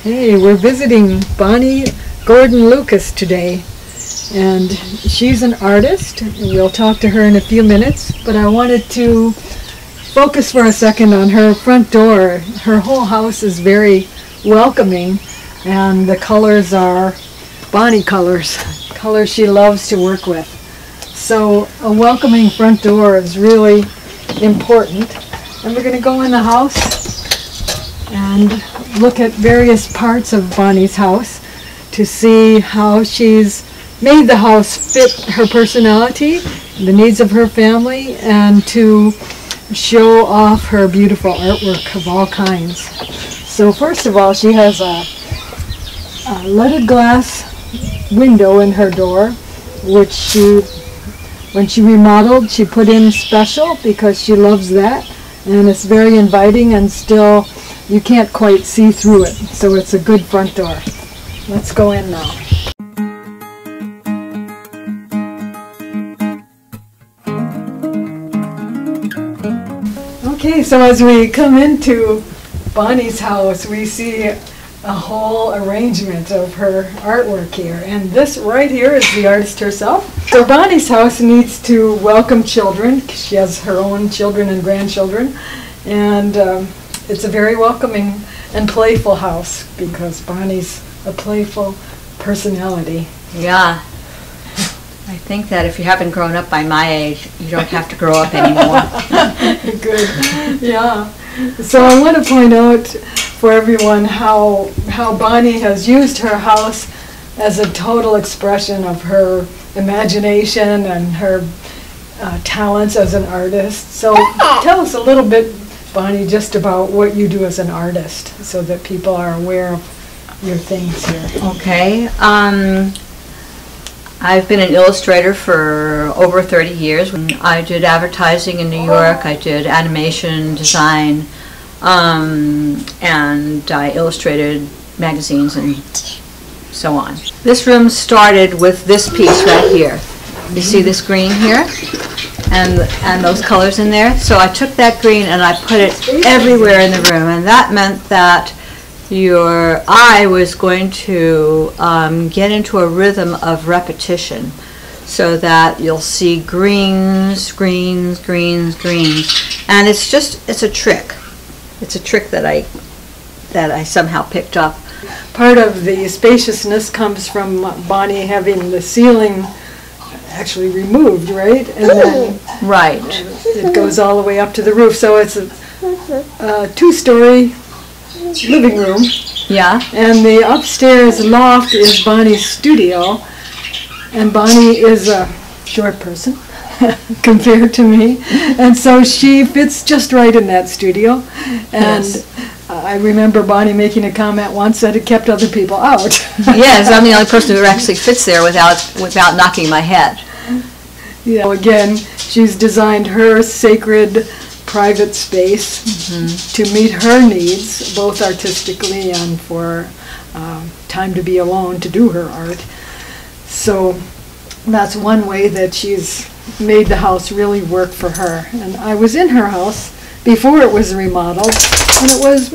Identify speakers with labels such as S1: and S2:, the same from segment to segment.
S1: Hey, we're visiting Bonnie Gordon Lucas today, and she's an artist. We'll talk to her in a few minutes, but I wanted to focus for a second on her front door. Her whole house is very welcoming, and the colors are Bonnie colors, colors she loves to work with. So a welcoming front door is really important. And we're going to go in the house and look at various parts of Bonnie's house to see how she's made the house fit her personality, the needs of her family, and to show off her beautiful artwork of all kinds. So first of all, she has a leaded glass window in her door, which when she remodeled, she put in special because she loves that, and it's very inviting and still you can't quite see through it, so it's a good front door. Let's go in now. Okay, so as we come into Bonnie's house, we see a whole arrangement of her artwork here, and this right here is the artist herself. So Bonnie's house needs to welcome children. She has her own children and grandchildren, and it's a very welcoming and playful house because Bonnie's a playful personality.
S2: Yeah. I think that if you haven't grown up by my age, you don't have to grow up anymore.
S1: Good. Yeah. So I want to point out for everyone how Bonnie has used her house as a total expression of her imagination and her talents as an artist. So tell us a little bit, Bonnie, just about what you do as an artist so that people are aware of your things here.
S2: Okay. I've been an illustrator for over 30 years. I did advertising in New York, I did animation, design, and I illustrated magazines and so on. This room started with this piece right here. You see this green here? And those colors in there. So I took that green and I put it everywhere in the room, and that meant that your eye was going to get into a rhythm of repetition, so that you'll see greens, greens, greens, greens, and it's a trick. It's a trick that I somehow picked up.
S1: Part of the spaciousness comes from Bonnie having the ceiling actually removed, right? And then
S2: right.
S1: It goes all the way up to the roof, so it's a two-story living room.
S2: Yeah.
S1: And the upstairs loft is Bonnie's studio, and Bonnie is a short person compared to me, and so she fits just right in that studio. And yes. I remember Bonnie making a comment once that it kept other people out.
S2: Yes, I'm the only person who actually fits there without knocking my head.
S1: Yeah. Again, she's designed her sacred private space to meet her needs, both artistically and for time to be alone to do her art. So that's one way that she's made the house really work for her. And I was in her house before it was remodeled, and it was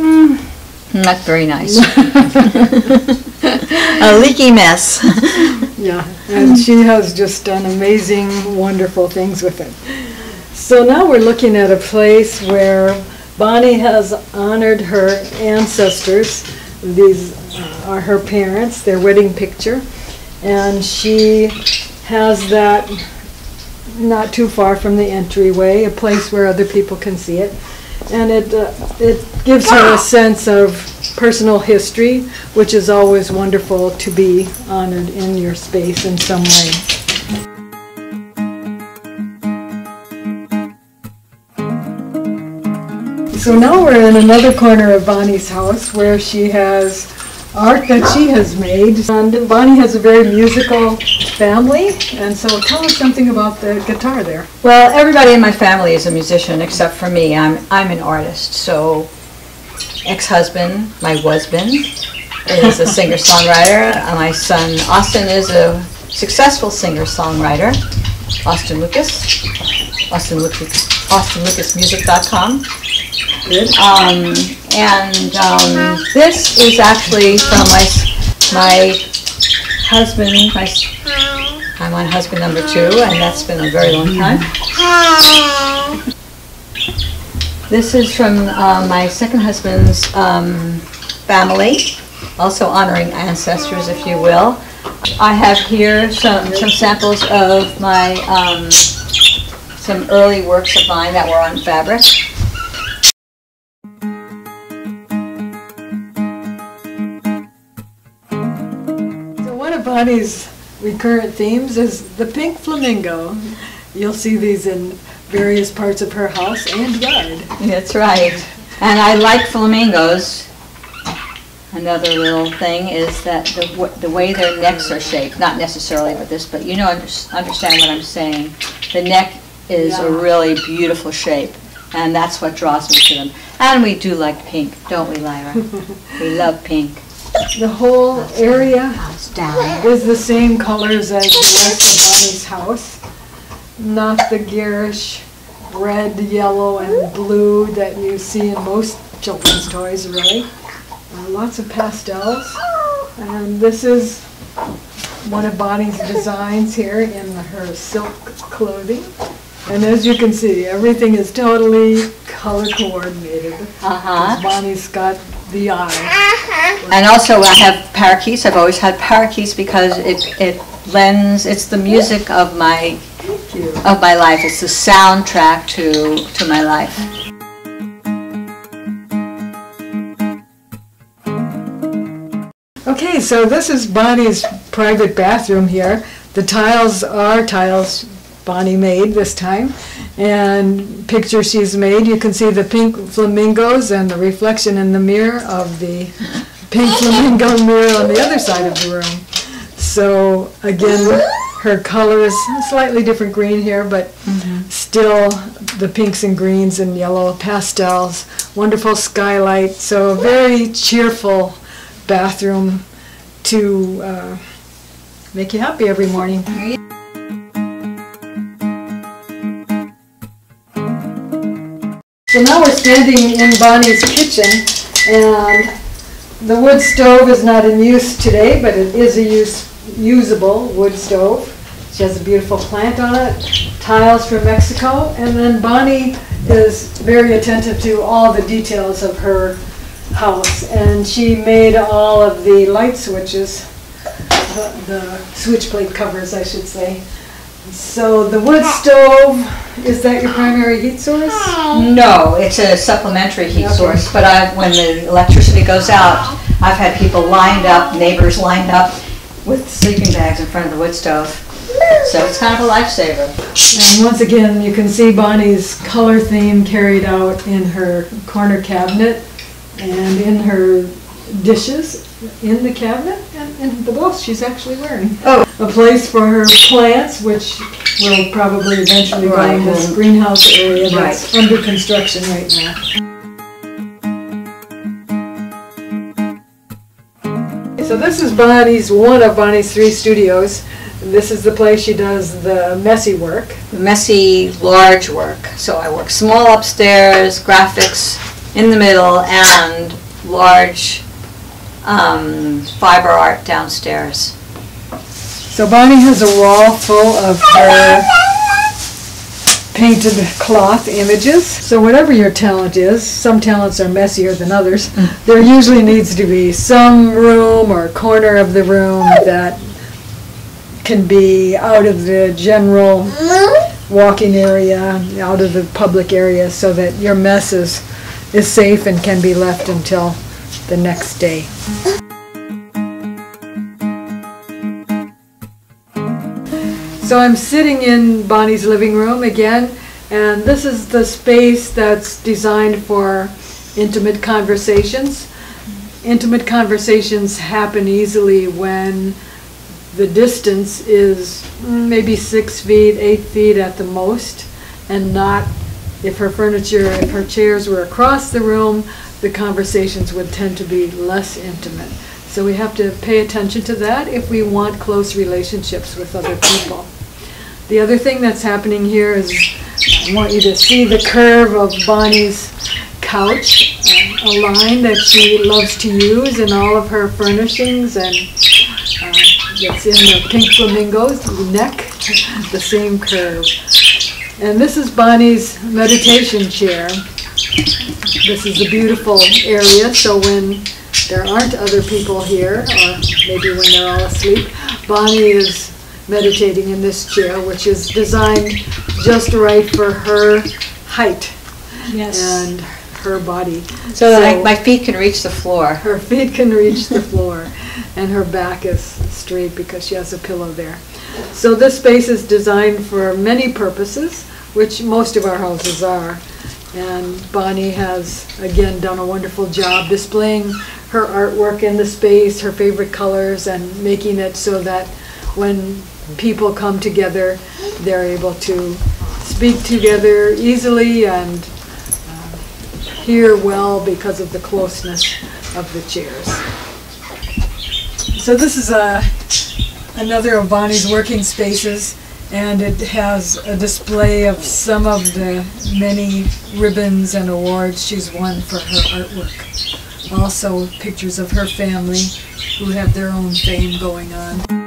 S2: not very nice. A leaky mess.
S1: Yeah, and she has just done amazing, wonderful things with it. So now we're looking at a place where Bonnie has honored her ancestors. These are her parents, their wedding picture, and she has that not too far from the entryway, a place where other people can see it. And it gives her a sense of personal history, which is always wonderful to be honored in your space in some way. So now we're in another corner of Bonnie's house where she has art that she has made. And Bonnie has a very musical family, and so tell us something about the guitar there.
S2: Well, everybody in my family is a musician except for me. I'm an artist. So ex-husband, my husband, is a singer-songwriter. My son Austin is a successful singer-songwriter. Austin Lucas. austinlucasmusic.com.
S1: Good.
S2: This is actually from my husband. I'm on husband number 2, and that's been a very long time. This is from my second husband's family, also honoring ancestors, if you will. I have here some samples of my some early works of mine that were on fabric.
S1: So one of Bonnie's recurrent themes is the pink flamingo. You'll see these in various parts of her house and yard.
S2: That's right. And I like flamingos. Another little thing is that the way their necks are shaped, not necessarily with this, but you know, understand what I'm saying. The neck is a really beautiful shape, and that's what draws me to them. And we do like pink, don't we, Lyra? We love pink.
S1: The whole area is the same colors as the rest of Bonnie's house. Not the garish red, yellow, and blue that you see in most children's toys, really. Lots of pastels. And this is one of Bonnie's designs here in her silk clothing. And as you can see, everything is totally color coordinated. Bonnie's got the eye.
S2: And also I have parakeets. I've always had parakeets because it lends, it's the music of my life. It's the soundtrack to my life.
S1: Okay, so this is Bonnie's private bathroom here. The tiles are tiles Bonnie made this time, and pictures she's made. You can see the pink flamingos and the reflection in the mirror of the pink flamingo mirror on the other side of the room. So again, her color is a slightly different green here, but still the pinks and greens and yellow pastels. Wonderful skylight, so a very cheerful bathroom to make you happy every morning. So now we're standing in Bonnie's kitchen, and the wood stove is not in use today, but it is a usable wood stove. She has a beautiful plant on it, tiles from Mexico, and then Bonnie is very attentive to all the details of her house, and she made all of the light switches, the switch plate covers, I should say. So the wood stove, is that your primary heat source?
S2: No, it's a supplementary heat source, but when the electricity goes out, I've had people lined up, neighbors lined up with sleeping bags in front of the wood stove. So it's kind of a lifesaver.
S1: And once again, you can see Bonnie's color theme carried out in her corner cabinet and in her dishes in the cabinet and in the blouse she's actually wearing. A place for her plants, which will probably eventually go in this greenhouse area that's under construction right now. So this is one of Bonnie's 3 studios. This is the place she does the messy work.
S2: Messy, large work. So I work small upstairs, graphics in the middle, and large fiber art downstairs.
S1: So Bonnie has a wall full of her painted cloth images. So whatever your talent is, some talents are messier than others, there usually needs to be some room or corner of the room that can be out of the general walking area, out of the public area, so that your mess is safe and can be left until the next day. So I'm sitting in Bonnie's living room again, and this is the space that's designed for intimate conversations. Intimate conversations happen easily when the distance is maybe 6 feet, 8 feet at the most, and not if her chairs were across the room, the conversations would tend to be less intimate. So we have to pay attention to that if we want close relationships with other people. The other thing that's happening here is I want you to see the curve of Bonnie's couch, a line that she loves to use in all of her furnishings, and it's in the pink flamingo's neck, the same curve. And this is Bonnie's meditation chair. This is a beautiful area, so when there aren't other people here, or maybe when they're all asleep, Bonnie is meditating in this chair, which is designed just right for her height and her body.
S2: So that my feet can reach the floor.
S1: Her feet can reach the floor, and her back is straight because she has a pillow there. So this space is designed for many purposes, which most of our houses are. And Bonnie has, again, done a wonderful job displaying her artwork in the space, her favorite colors, and making it so that when people come together, they're able to speak together easily and hear well because of the closeness of the chairs. So this is another of Bonnie's working spaces, and it has a display of some of the many ribbons and awards she's won for her artwork. Also pictures of her family who have their own fame going on.